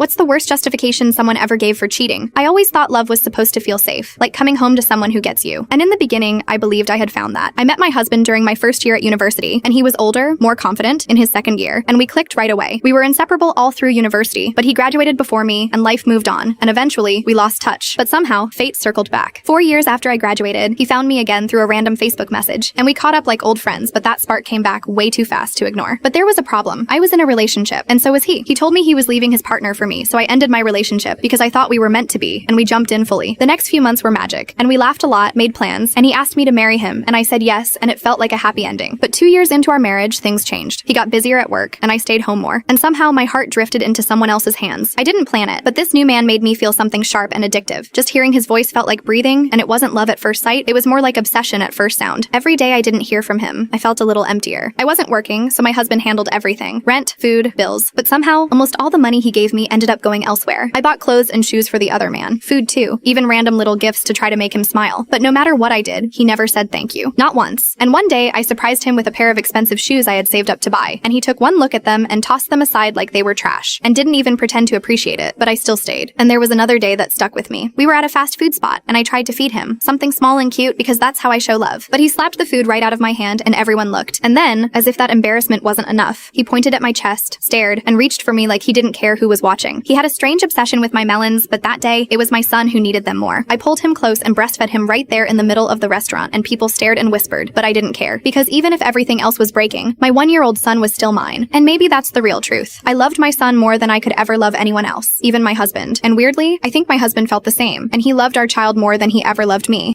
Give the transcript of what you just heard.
What's the worst justification someone ever gave for cheating? I always thought love was supposed to feel safe, like coming home to someone who gets you. And in the beginning, I believed I had found that. I met my husband during my first year at university, and he was older, more confident, in his second year, and we clicked right away. We were inseparable all through university, but he graduated before me, and life moved on, and eventually, we lost touch. But somehow, fate circled back. 4 years after I graduated, he found me again through a random Facebook message, and we caught up like old friends, but that spark came back way too fast to ignore. But there was a problem. I was in a relationship, and so was he. He told me he was leaving his partner for me, so I ended my relationship because I thought we were meant to be, and we jumped in fully. The next few months were magic, and we laughed a lot, made plans, and he asked me to marry him, and I said yes, and it felt like a happy ending. But 2 years into our marriage, things changed. He got busier at work, and I stayed home more, and somehow my heart drifted into someone else's hands. I didn't plan it, but this new man made me feel something sharp and addictive. Just hearing his voice felt like breathing, and it wasn't love at first sight, it was more like obsession at first sound. Every day I didn't hear from him, I felt a little emptier. I wasn't working, so my husband handled everything. Rent, food, bills. But somehow, almost all the money he gave me ended up going elsewhere. I bought clothes and shoes for the other man. Food too. Even random little gifts to try to make him smile. But no matter what I did, he never said thank you. Not once. And one day, I surprised him with a pair of expensive shoes I had saved up to buy, and he took one look at them and tossed them aside like they were trash, and didn't even pretend to appreciate it, but I still stayed. And there was another day that stuck with me. We were at a fast food spot, and I tried to feed him. Something small and cute, because that's how I show love. But he slapped the food right out of my hand, and everyone looked. And then, as if that embarrassment wasn't enough, he pointed at my chest, stared, and reached for me like he didn't care who was watching. He had a strange obsession with my melons, but that day, it was my son who needed them more. I pulled him close and breastfed him right there in the middle of the restaurant, and people stared and whispered, but I didn't care. Because even if everything else was breaking, my 1-year-old son was still mine. And maybe that's the real truth. I loved my son more than I could ever love anyone else, even my husband. And weirdly, I think my husband felt the same, and he loved our child more than he ever loved me.